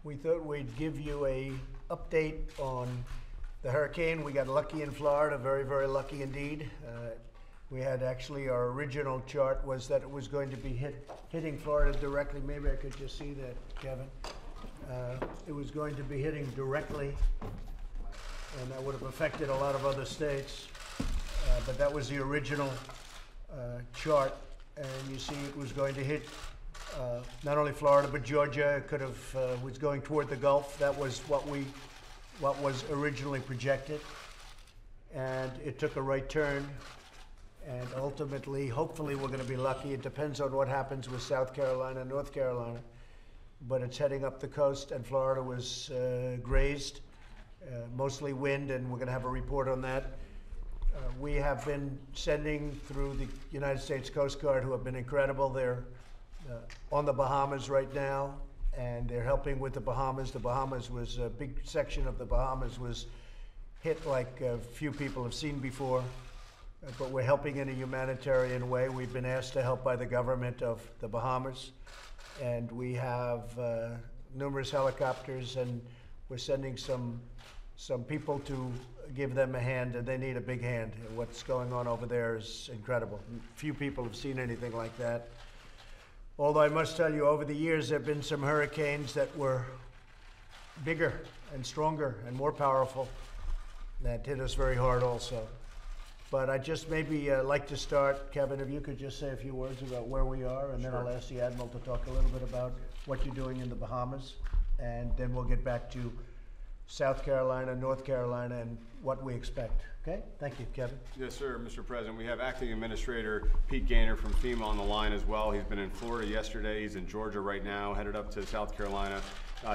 We thought we'd give you a update on the hurricane. We got lucky in Florida, very, very lucky indeed. We had actually, our original chart was that it was going to be hitting Florida directly. Maybe I could just see that, Kevin. It was going to be hitting directly, and that would have affected a lot of other states. But that was the original chart, and you see it was going to hit not only Florida but Georgia. It could have was going toward the Gulf. That was what was originally projected, and it took a right turn. And ultimately, hopefully, we're going to be lucky. It depends on what happens with South Carolina, North Carolina, but it's heading up the coast, and Florida was grazed, mostly wind, and we're going to have a report on that. We have been sending through the United States Coast Guard, who have been incredible. They're on the Bahamas right now, and they're helping with the Bahamas. The Bahamas was a big section of the Bahamas was hit like few people have seen before, but we're helping in a humanitarian way. We've been asked to help by the government of the Bahamas, and we have numerous helicopters, and we're sending some people to give them a hand, and they need a big hand. What's going on over there is incredible. Few people have seen anything like that. Although I must tell you, over the years, there have been some hurricanes that were bigger and stronger and more powerful that hit us very hard also. But I just maybe like to start, Kevin, if you could just say a few words about where we are, and then I'll ask the Admiral to talk a little bit about what you're doing in the Bahamas, and then we'll get back to South Carolina, North Carolina, and what we expect. Okay? Thank you, Kevin. Yes, sir, Mr. President. We have Acting Administrator Pete Gaynor from FEMA on the line as well. He's been in Florida yesterday. He's in Georgia right now, headed up to South Carolina,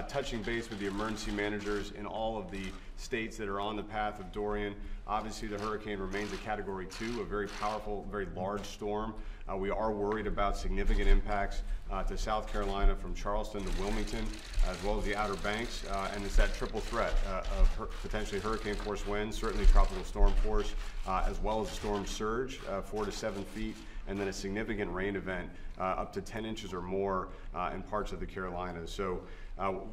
touching base with the emergency managers in all of the states that are on the path of Dorian. Obviously, the hurricane remains a Category 2, a very powerful, very large storm. We are worried about significant impacts to South Carolina from Charleston to Wilmington, as well as the Outer Banks, and it's that triple threat of potentially hurricane force winds, certainly tropical storm force, as well as a storm surge, 4 to 7 feet, and then a significant rain event up to 10 inches or more in parts of the Carolinas. So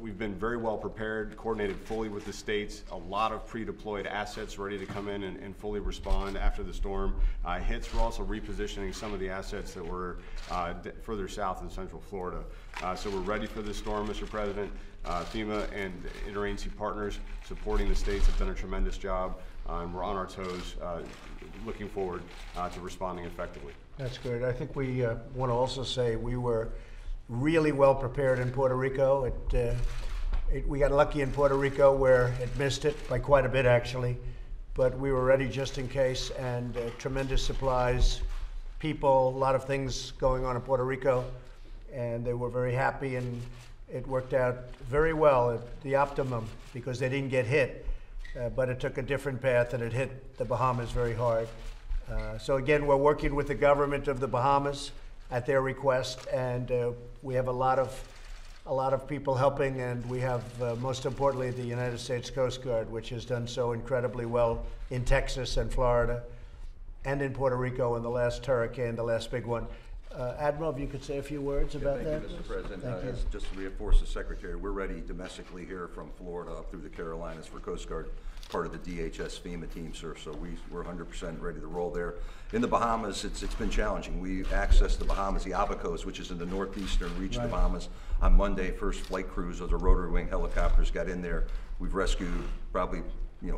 we've been very well prepared, coordinated fully with the states, a lot of pre-deployed assets ready to come in and fully respond after the storm hits. We're also repositioning some of the assets that were further south in Central Florida. So we're ready for this storm, Mr. President. FEMA and interagency partners supporting the states have done a tremendous job, and we're on our toes, looking forward to responding effectively. That's good. I think we want to also say we were really well prepared in Puerto Rico. We got lucky in Puerto Rico where it missed it by quite a bit actually, but we were ready just in case, and tremendous supplies, people, a lot of things going on in Puerto Rico, and they were very happy, and it worked out very well at the optimum because they didn't get hit, but it took a different path and it hit the Bahamas very hard. So again, we're working with the government of the Bahamas at their request, and we have a lot of people helping, and we have most importantly the United States Coast Guard, which has done so incredibly well in Texas and Florida and in Puerto Rico in the last hurricane, the last big one. Admiral, if you could say a few words about that. Thank you, Mr. President. Thank you. Just to reinforce the Secretary, we're ready domestically here from Florida up through the Carolinas for Coast Guard, part of the DHS FEMA team, sir. So we're 100% ready to roll there. In the Bahamas, it's been challenging. We accessed the Bahamas, the Abacos, which is in the northeastern reach of the Bahamas, on Monday. First flight crews of the rotary wing helicopters got in there. We've rescued probably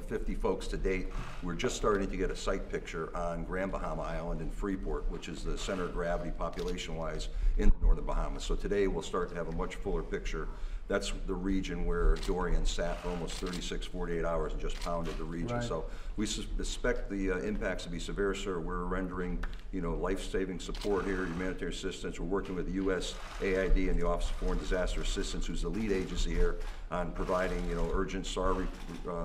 50 folks to date. We're just starting to get a site picture on Grand Bahama Island in Freeport, which is the center of gravity population-wise in the northern Bahamas. So today we'll start to have a much fuller picture. That's the region where Dorian sat for almost 36, 48 hours and just pounded the region. Right. So we suspect the impacts to be severe, sir. We're rendering, life-saving support here, humanitarian assistance. We're working with the USAID and the Office of Foreign Disaster Assistance, who's the lead agency here, on providing, urgent SAR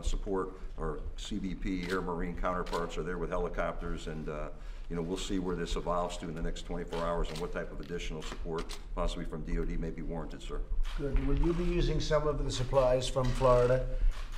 support. Our CBP, Air Marine counterparts are there with helicopters, and we'll see where this evolves to in the next 24 hours and what type of additional support, possibly from DOD, may be warranted, sir. Good. Will you be using some of the supplies from Florida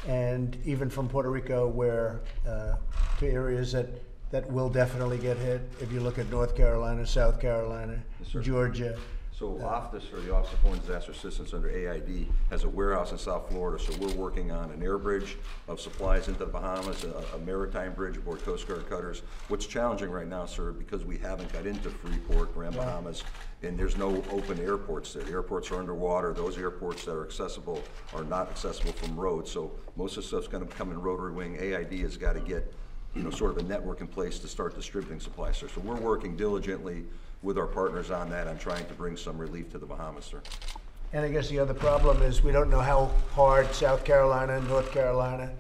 and even from Puerto Rico, where to areas that will definitely get hit? If you look at North Carolina, South Carolina, Yes, sir. Georgia, So OFDIS, or the Office of Foreign Disaster Assistance under AID, has a warehouse in South Florida, so we're working on an air bridge of supplies into the Bahamas, a maritime bridge aboard Coast Guard cutters. What's challenging right now, sir, because we haven't got into Freeport, Grand Bahamas, and there's no open airports there. The airports are underwater. Those airports that are accessible are not accessible from roads, so most of the stuff's gonna come in rotary wing. AID has got to get, you know, sort of a network in place to start distributing supplies, sir. So we're working diligently with our partners on that, on trying to bring some relief to the Bahamas, sir. And I guess the other problem is we don't know how hard South Carolina, North Carolina,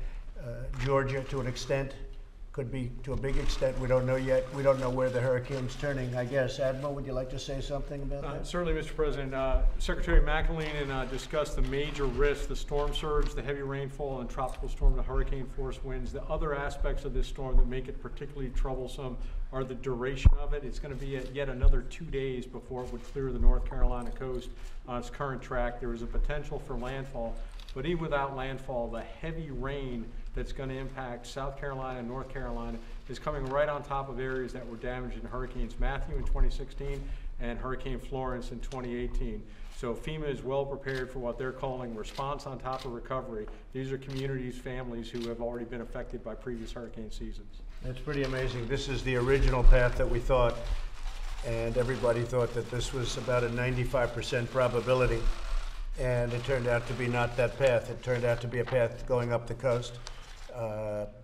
Georgia, to an extent, could be to a big extent. We don't know yet. We don't know where the hurricane's turning, I guess. Admiral, would you like to say something about that? Certainly, Mr. President. Secretary McAleenan discussed the major risks, the storm surge, the heavy rainfall, and tropical storm to hurricane force winds. The other aspects of this storm that make it particularly troublesome are the duration of it. It's going to be yet another 2 days before it would clear the North Carolina coast on its current track. There is a potential for landfall, but even without landfall, the heavy rain that's going to impact South Carolina and North Carolina is coming right on top of areas that were damaged in Hurricanes Matthew in 2016 and Hurricane Florence in 2018. So FEMA is well prepared for what they're calling response on top of recovery. These are communities, families who have already been affected by previous hurricane seasons. It's pretty amazing. This is the original path that we thought, and everybody thought that this was about a 95% probability, and it turned out to be not that path. It turned out to be a path going up the coast,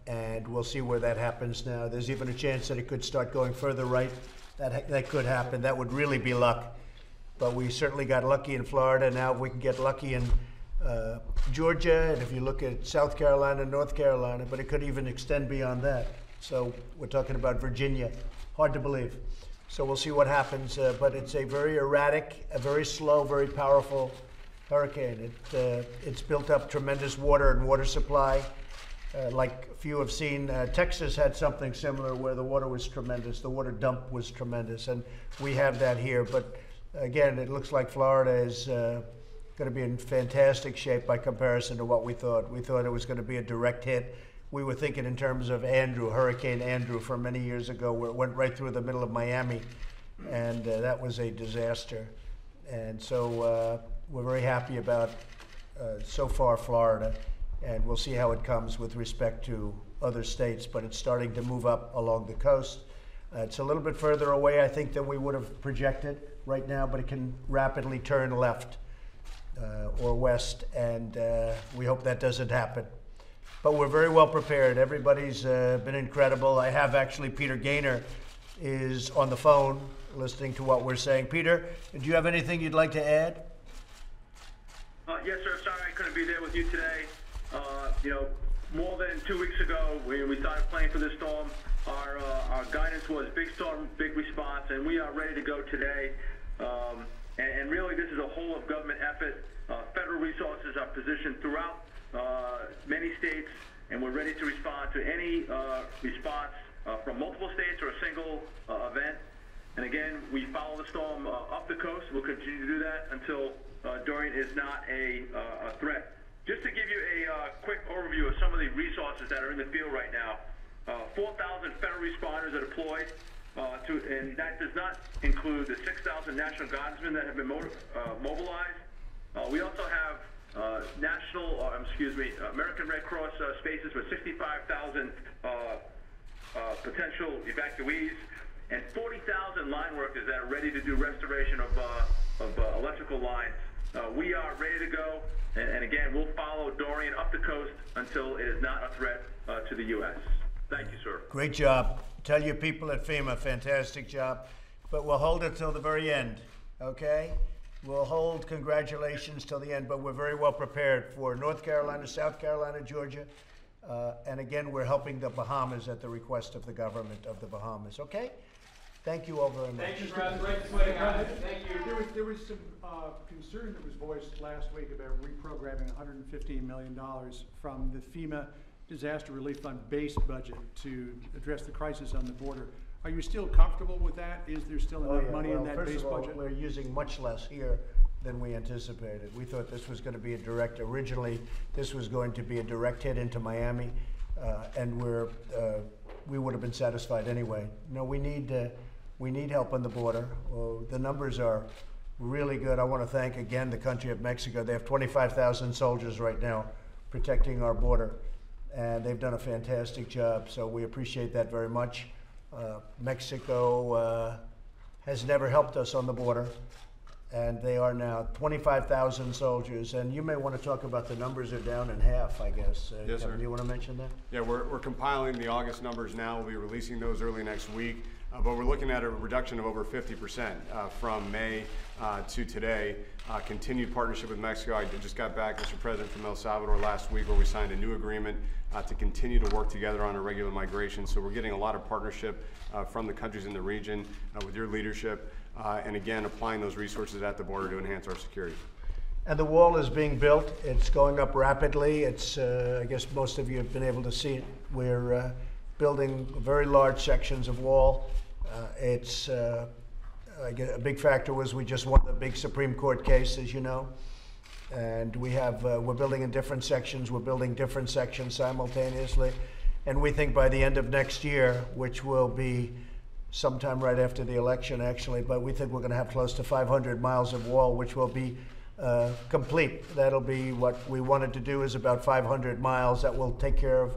and we'll see where that happens now. There's even a chance that it could start going further right. That could happen. That would really be luck. But we certainly got lucky in Florida. Now if we can get lucky in Georgia, and if you look at South Carolina, North Carolina, but it could even extend beyond that. So we're talking about Virginia. Hard to believe. So we'll see what happens, but it's a very erratic, a very slow, very powerful hurricane. It's built up tremendous water and water supply. Like few have seen, Texas had something similar where the water was tremendous. The water dump was tremendous, and we have that here. But again, it looks like Florida is going to be in fantastic shape by comparison to what we thought. We thought it was going to be a direct hit. We were thinking in terms of Andrew, Hurricane Andrew, from many years ago, where it went right through the middle of Miami, and that was a disaster. And so we're very happy about, so far, Florida, and we'll see how it comes with respect to other states, but it's starting to move up along the coast. It's a little bit further away, I think, than we would have projected right now, but it can rapidly turn left or west, and we hope that doesn't happen. But we're very well prepared. Everybody's been incredible. I have actually Peter Gaynor is on the phone listening to what we're saying. Peter, do you have anything you'd like to add? Yes, sir. Sorry I couldn't be there with you today. You know, more than 2 weeks ago, when we started planning for this storm, our guidance was big storm, big response, and we are ready to go today. And really, this is a whole of government effort. Federal resources are positioned throughout many states, and we're ready to respond to any response from multiple states or a single event. And again, we follow the storm up the coast. We'll continue to do that until Dorian is not a threat. Just to give you a quick overview of some of the resources that are in the field right now, 4,000 federal responders are deployed, and that does not include the 6,000 National Guardsmen that have been mobilized. We also have American Red Cross spaces with 65,000 potential evacuees, and 40,000 line workers that are ready to do restoration of electrical lines. We are ready to go, and again, we'll follow Dorian up the coast until it is not a threat to the U.S. Thank you, sir. Great job. Tell your people at FEMA, fantastic job. But we'll hold it till the very end, okay? We'll hold congratulations till the end, but we're very well prepared for North Carolina, South Carolina, Georgia, and again, we're helping the Bahamas at the request of the government of the Bahamas, okay? Thank you all very much. Thank you, President. Thank you. There was some concern that was voiced last week about reprogramming $115 million from the FEMA Disaster Relief Fund base budget to address the crisis on the border. Are you still comfortable with that? Is there still enough money in that base budget? We're using much less here than we anticipated. We thought this was going to be originally this was going to be a direct hit into Miami, and we would have been satisfied anyway. No, we need help on the border. The numbers are really good. I want to thank again the country of Mexico. They have 25,000 soldiers right now protecting our border, and they've done a fantastic job, so we appreciate that very much. Mexico has never helped us on the border, and they are now 25,000 soldiers. And you may want to talk about the numbers are down in half, I guess. Yes, Kevin, sir. do you want to mention that? Yeah, we're compiling the August numbers now. We'll be releasing those early next week. But we're looking at a reduction of over 50% from May to today. Continued partnership with Mexico. I just got back, Mr. President, from El Salvador last week, where we signed a new agreement to continue to work together on irregular migration. So we're getting a lot of partnership from the countries in the region with your leadership, and again, applying those resources at the border to enhance our security. And the wall is being built. It's going up rapidly. It's, I guess most of you have been able to see it. We're building very large sections of wall. I guess a big factor was we just won the big Supreme Court case, as you know. And we have, we're building in different sections. We're building different sections simultaneously. And we think by the end of next year, which will be sometime right after the election, actually, but we think we're going to have close to 500 miles of wall, which will be complete. That'll be what we wanted to do, is about 500 miles that will take care of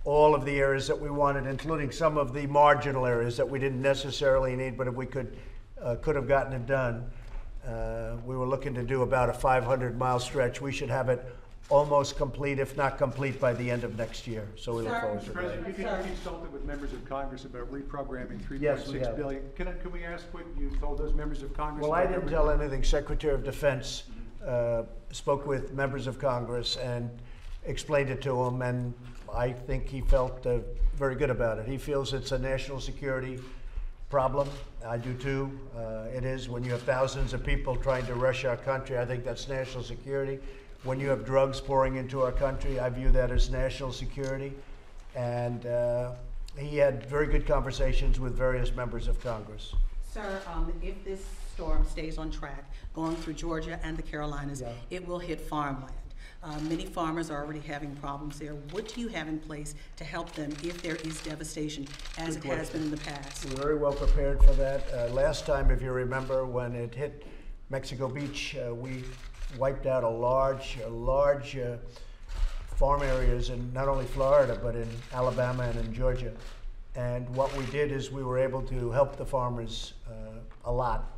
all of the areas that we wanted, including some of the marginal areas that we didn't necessarily need, but if we could have gotten it done. We were looking to do about a 500-mile stretch. We should have it almost complete, if not complete, by the end of next year. So we look forward to that. President, you consulted with members of Congress about reprogramming Yes, we have. $3.6 billion. Can we ask what you told those members of Congress? Well, I about didn't that? tell anything. Secretary of Defense spoke with members of Congress and explained it to them, and I think he felt very good about it. He feels it's a national security problem. I do too. It is. When you have thousands of people trying to rush our country, I think that's national security. When you have drugs pouring into our country, I view that as national security. And he had very good conversations with various members of Congress. Sir, if this storm stays on track, going through Georgia and the Carolinas, it will hit farmland. Many farmers are already having problems there. What do you have in place to help them if there is devastation, as it has been in the past? We're very well prepared for that. Last time, if you remember, when it hit Mexico Beach, we wiped out a large farm areas in not only Florida, but in Alabama and in Georgia. And what we did is we were able to help the farmers a lot.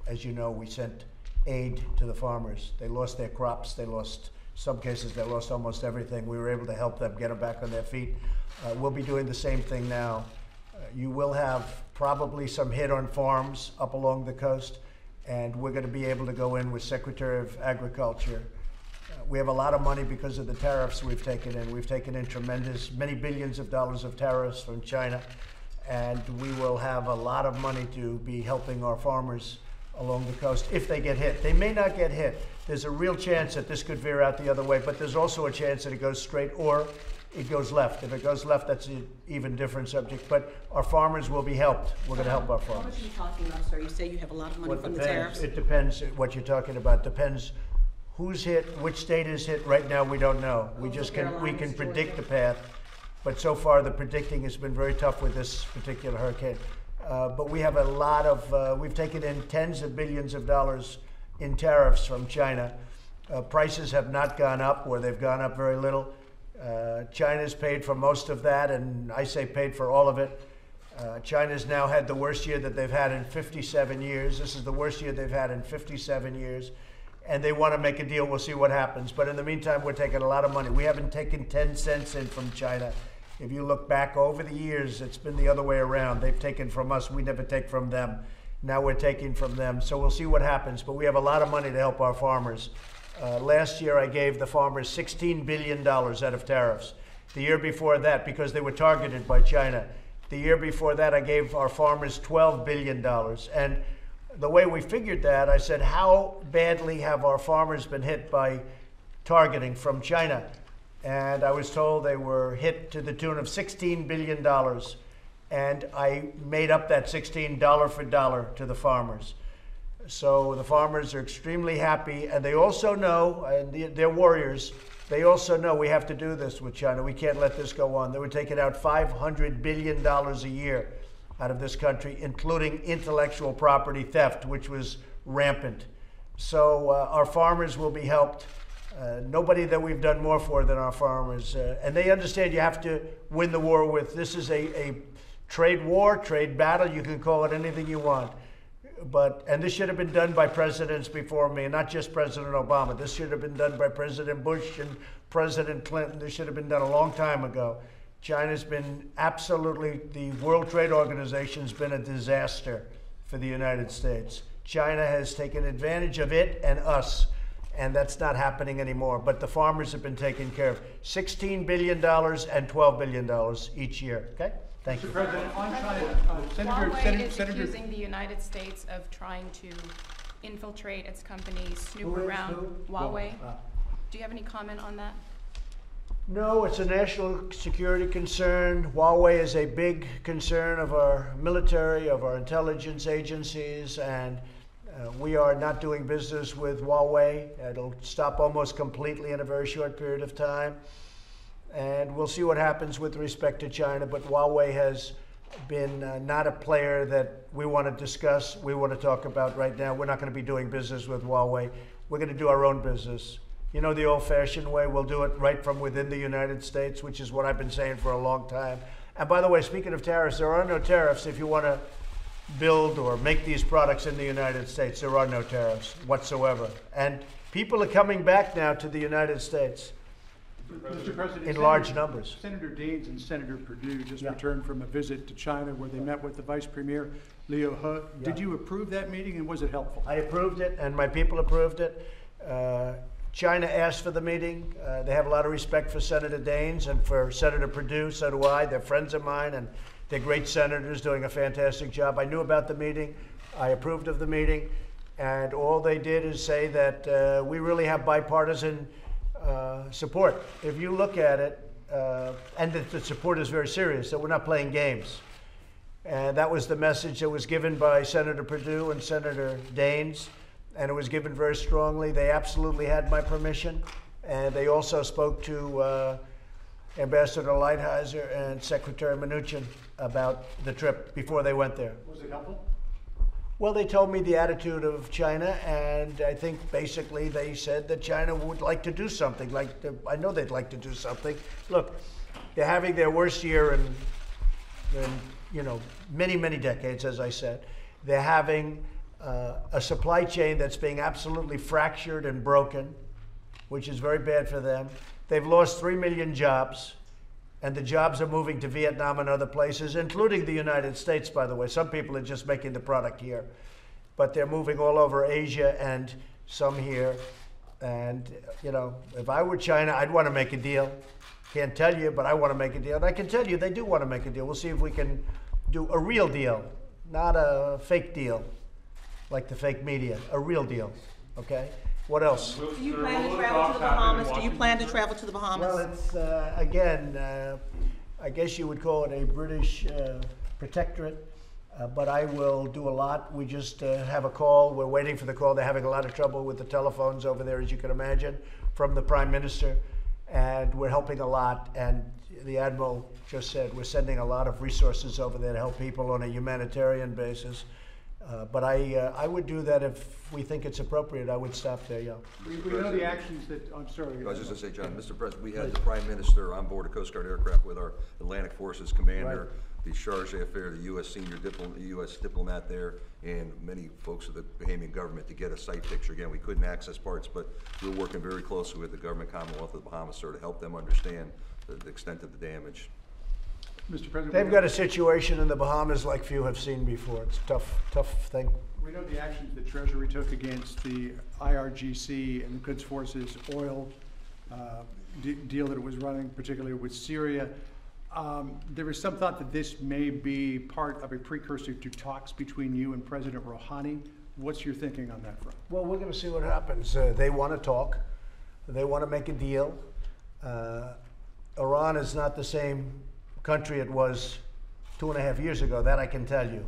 As you know, we sent aid to the farmers. They lost their crops. They lost, some cases, they lost almost everything. We were able to help them get them back on their feet. We'll be doing the same thing now. You will have probably some hit on farms up along the coast, and we're going to be able to go in with Secretary of Agriculture. We have a lot of money because of the tariffs we've taken in. We've taken in many billions of dollars of tariffs from China, and we will have a lot of money to be helping our farmers along the coast if they get hit. They may not get hit. There's a real chance that this could veer out the other way, but there's also a chance that it goes straight or it goes left. If it goes left, that's an even different subject, but our farmers will be helped. We're going to help our How farmers. much are you talking about, sir? You say you have a lot of money from the tariffs. It depends what you're talking about. Depends who's hit, which state is hit. Right now, we don't know. We just can predict the path, but so far the predicting has been very tough with this particular hurricane. But we have a lot of, we've taken in tens of billions of dollars in tariffs from China. Prices have not gone up, or they've gone up very little. China's paid for most of that, and I say paid for all of it. China's now had the worst year that they've had in 57 years. This is the worst year they've had in 57 years. And they want to make a deal. We'll see what happens. But in the meantime, we're taking a lot of money. We haven't taken 10 cents in from China. If you look back over the years, it's been the other way around. They've taken from us. We never take from them. Now we're taking from them. So we'll see what happens. But we have a lot of money to help our farmers. Last year, I gave the farmers $16 billion out of tariffs. The year before that, because they were targeted by China, the year before that, I gave our farmers $12 billion. And the way we figured that, I said, how badly have our farmers been hit by targeting from China? And I was told they were hit to the tune of $16 billion. And I made up that $16 dollar for dollar to the farmers. So the farmers are extremely happy, and they also know, and they're warriors, they also know we have to do this with China. We can't let this go on. They were taking out $500 billion a year out of this country, including intellectual property theft, which was rampant. So our farmers will be helped. Nobody that we've done more for than our farmers. And they understand you have to win the war with, this is a trade war, trade battle, you can call it anything you want. And this should have been done by presidents before me, not just President Obama. This should have been done by President Bush and President Clinton. This should have been done a long time ago. China's been absolutely, the World Trade Organization's been a disaster for the United States. China has taken advantage of it and us, and that's not happening anymore. But the farmers have been taken care of. $16 billion and $12 billion each year, okay? Thank you. Mr. President, on China, Huawei is accusing the United States of trying to infiltrate its companies, snoop around. Huawei. Do you have any comment on that? No, it's a national security concern. Huawei is a big concern of our military, of our intelligence agencies, and we are not doing business with Huawei. It'll stop almost completely in a very short period of time. And we'll see what happens with respect to China, but Huawei has been not a player that we want to discuss, we want to talk about right now. We're not going to be doing business with Huawei. We're going to do our own business. You know, the old-fashioned way, we'll do it right from within the United States, which is what I've been saying for a long time. And by the way, speaking of tariffs, there are no tariffs if you want to build or make these products in the United States. There are no tariffs whatsoever. And people are coming back now to the United States. Mr. President, in large numbers. Senator Daines and Senator Perdue just returned from a visit to China where they met with the Vice Premier, Liu He. Did you approve that meeting, and was it helpful? I approved it, and my people approved it. China asked for the meeting. They have a lot of respect for Senator Daines and for Senator Perdue. So do I. They're friends of mine, and they're great senators doing a fantastic job. I knew about the meeting. I approved of the meeting. And all they did is say that we really have bipartisan support. If you look at it, and that the support is very serious, that we're not playing games. And that was the message that was given by Senator Perdue and Senator Daines, and it was given very strongly. They absolutely had my permission, and they also spoke to Ambassador Lighthizer and Secretary Mnuchin about the trip before they went there. Was it helpful? Well, they told me the attitude of China, and I think basically they said that China would like to do something. I know they'd like to do something. Look, they're having their worst year in many, many decades, as I said. They're having a supply chain that's being absolutely fractured and broken, which is very bad for them. They've lost 3 million jobs. And the jobs are moving to Vietnam and other places, including the United States, by the way. Some people are just making the product here. But they're moving all over Asia and some here. And, if I were China, I'd want to make a deal. Can't tell you, but I want to make a deal. And I can tell you they do want to make a deal. We'll see if we can do a real deal, not a fake deal, like the fake media. A real deal, okay? What else? Do you plan to travel to the Bahamas? Do you plan to travel to the Bahamas? Well, it's, again, I guess you would call it a British protectorate, but I will do a lot. We just have a call. We're waiting for the call. They're having a lot of trouble with the telephones over there, as you can imagine, from the Prime Minister, and we're helping a lot. And the Admiral just said we're sending a lot of resources over there to help people on a humanitarian basis. But I would do that if we think it's appropriate. I would stop there, yeah. We know the actions that, I'm sorry. I was just going to say, John, Mr. President, we had the Prime Minister on board a Coast Guard aircraft with our Atlantic Forces commander, the Charge d'Affaires, the U.S. senior U.S. diplomat there, and many folks of the Bahamian government to get a site picture. Again, we couldn't access parts, but we're working very closely with the government Commonwealth of the Bahamas, sir, to help them understand the extent of the damage. Mr. President, They've got a situation in the Bahamas like few have seen before. It's a tough thing. we know the actions the Treasury took against the IRGC and the Quds Forces oil deal that it was running, particularly with Syria. There is some thought that this may be part of a precursor to talks between you and President Rouhani. What's your thinking on that front? Well, we're going to see what happens. They want to talk. They want to make a deal. Iran is not the same country it was 2.5 years ago. That I can tell you.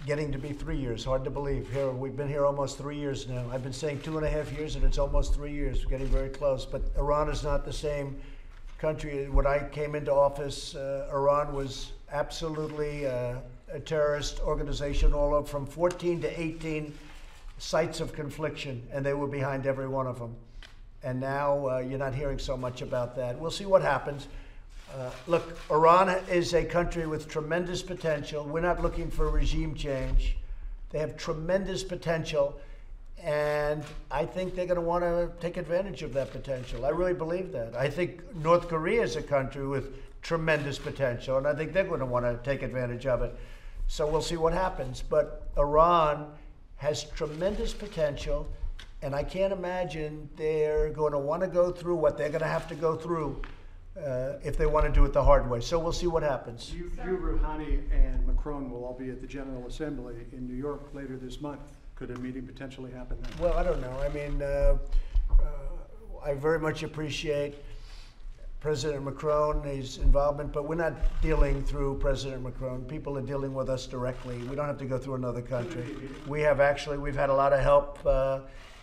Getting to be 3 years, hard to believe. Here, we've been here almost 3 years now. I've been saying 2.5 years, and it's almost 3 years. We're getting very close. But Iran is not the same country. When I came into office, Iran was absolutely a terrorist organization all over from 14 to 18 sites of confliction, and they were behind every one of them. And now you're not hearing so much about that. We'll see what happens. Look, Iran is a country with tremendous potential. We're not looking for regime change. They have tremendous potential, and I think they're going to want to take advantage of that potential. I really believe that. I think North Korea is a country with tremendous potential, and I think they're going to want to take advantage of it. So we'll see what happens. But Iran has tremendous potential, and I can't imagine they're going to want to go through what they're going to have to go through if they want to do it the hard way. So we'll see what happens. You, Rouhani, and Macron will all be at the General Assembly in New York later this month. Could a meeting potentially happen then? Well, I don't know. I mean, I very much appreciate President Macron, his involvement, but we're not dealing through President Macron. People are dealing with us directly. We don't have to go through another country. We've had a lot of help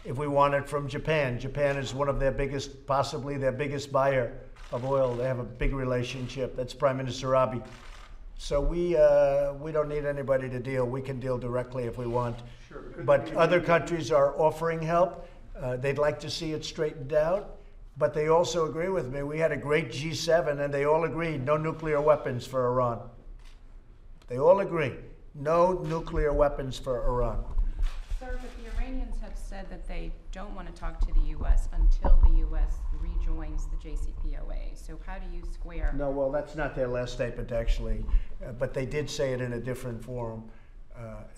if we want it from Japan. Japan is one of their biggest, possibly their biggest buyer of oil. They have a big relationship. That's Prime Minister Abe. So we don't need anybody to deal. We can deal directly if we want. Sure, but other countries are offering help. They'd like to see it straightened out. But they also agree with me. We had a great G7, and they all agreed no nuclear weapons for Iran. They all agree. No nuclear weapons for Iran. Sir, but the Iranians have said that they don't want to talk to the U.S. until the U.S. rejoins the JCPOA. So how do you square? No, well, that's not their last statement, actually. But they did say it in a different forum.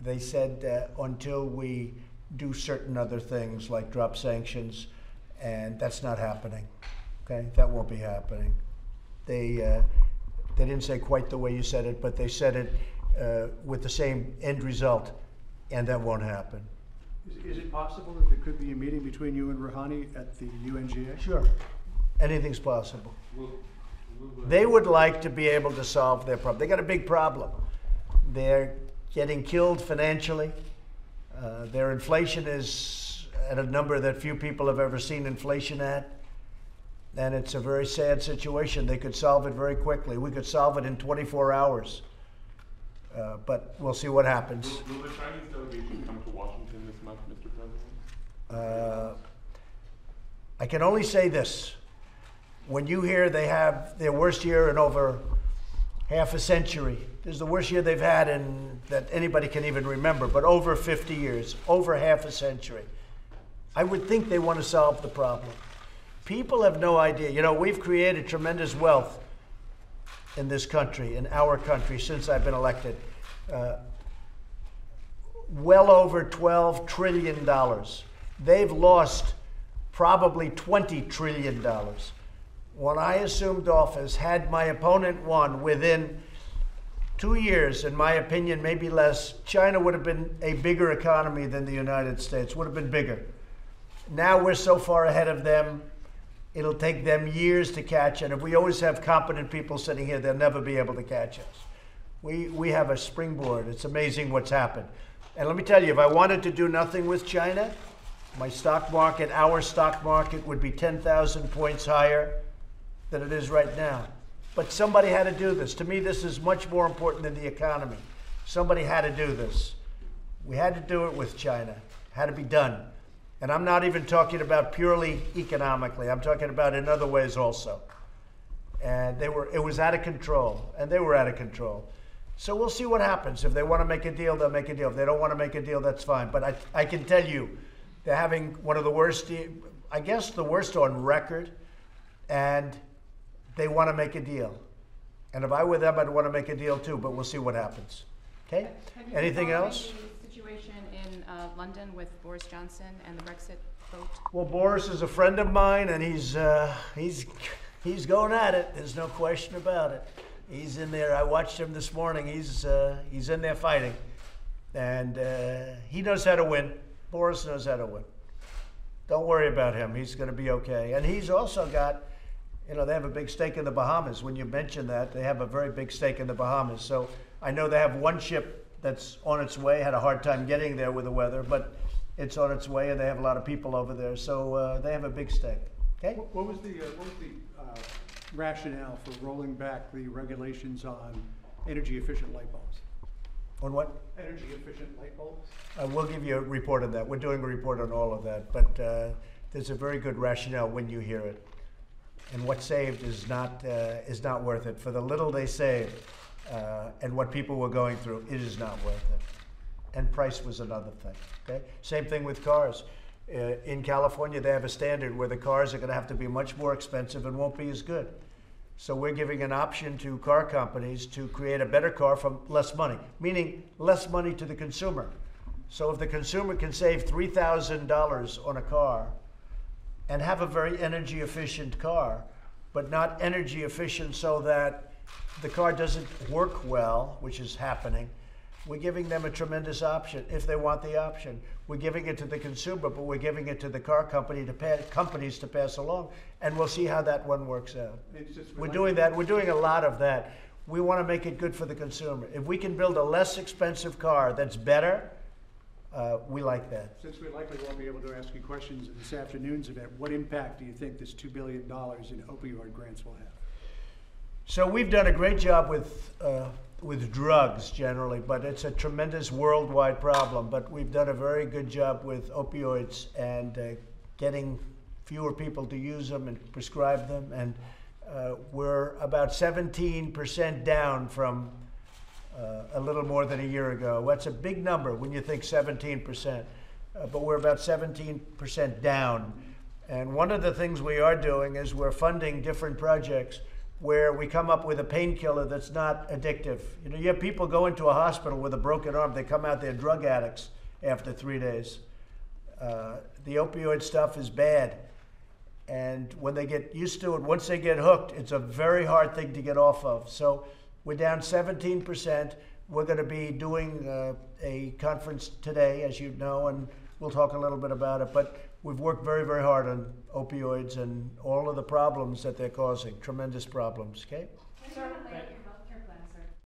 They said until we do certain other things, like drop sanctions, and that's not happening. Okay, that won't be happening. They didn't say quite the way you said it, but they said it with the same end result, and that won't happen. Is it possible that there could be a meeting between you and Rouhani at the UNGA? Sure, anything's possible. They would like to be able to solve their problem. They got a big problem. They're getting killed financially. Their inflation is at a number that few people have ever seen inflation at. And it's a very sad situation. They could solve it very quickly. We could solve it in 24 hours. But we'll see what happens. Will the Chinese delegation come to Washington this month, Mr. President? I can only say this. When you hear they have their worst year in over half a century, this is the worst year they've had in that anybody can even remember, but over 50 years, over half a century. I would think they want to solve the problem. People have no idea. You know, we've created tremendous wealth in this country, in our country, since I've been elected. Well over $12 trillion. They've lost probably $20 trillion. When I assumed office, had my opponent won within 2 years, in my opinion, maybe less, China would have been a bigger economy than the United States, would have been bigger. Now we're so far ahead of them, it'll take them years to catch, and if we always have competent people sitting here, they'll never be able to catch us. We have a springboard. It's amazing what's happened. And let me tell you, if I wanted to do nothing with China, my stock market, our stock market, would be 10,000 points higher than it is right now. But somebody had to do this. To me, this is much more important than the economy. Somebody had to do this. We had to do it with China. It had to be done. And I'm not even talking about purely economically. I'm talking about in other ways also. And it was out of control, and they were out of control. So we'll see what happens. If they want to make a deal, they'll make a deal. If they don't want to make a deal, that's fine. But I can tell you, they're having one of the worst, I guess the worst on record, and they want to make a deal. And if I were them, I'd want to make a deal too, but we'll see what happens. Okay? Anything else? The situation in London with Boris Johnson and the Brexit vote? Well, Boris is a friend of mine, and he's going at it. There's no question about it. He's in there. I watched him this morning. He's in there fighting, and he knows how to win. Boris knows how to win. Don't worry about him. He's going to be okay. And he's also got, you know, they have a big stake in the Bahamas. When you mention that, they have a very big stake in the Bahamas. So I know they have one ship that's on its way. Had a hard time getting there with the weather, but it's on its way, and they have a lot of people over there. So they have a big stake. Okay. What was the rationale for rolling back the regulations on energy efficient light bulbs? On what? Energy efficient light bulbs? We'll give you a report on that. We're doing a report on all of that, but there's a very good rationale when you hear it. And what's saved is not worth it. For the little they saved and what people were going through, it is not worth it. And price was another thing. Okay. Same thing with cars. In California, they have a standard where the cars are going to have to be much more expensive and won't be as good. So we're giving an option to car companies to create a better car for less money, meaning less money to the consumer. So if the consumer can save $3,000 on a car and have a very energy efficient car, but not energy efficient so that the car doesn't work well, which is happening, we're giving them a tremendous option if they want the option. We're giving it to the consumer, but we're giving it to the car company companies to pass along, and we'll see how that one works out. We're doing that. We're doing a lot of that. We want to make it good for the consumer. If we can build a less expensive car that's better, we like that. Since we likely won't be able to ask you questions in this afternoon's event, what impact do you think this $2 billion in opioid grants will have? So we've done a great job with drugs generally, but it's a tremendous worldwide problem. But we've done a very good job with opioids and getting fewer people to use them and prescribe them. And we're about 17% down from a little more than a year ago. That's a big number when you think 17%, but we're about 17% down. And one of the things we are doing is we're funding different projects where we come up with a painkiller that's not addictive. You know, you have people go into a hospital with a broken arm, they come out, they're drug addicts after 3 days. The opioid stuff is bad. And when they get used to it, once they get hooked, it's a very hard thing to get off of. So we're down 17%. We're going to be doing a conference today, as you know, and we'll talk a little bit about it. But we've worked very, very hard on opioids and all of the problems that they're causing, tremendous problems, okay? Certainly.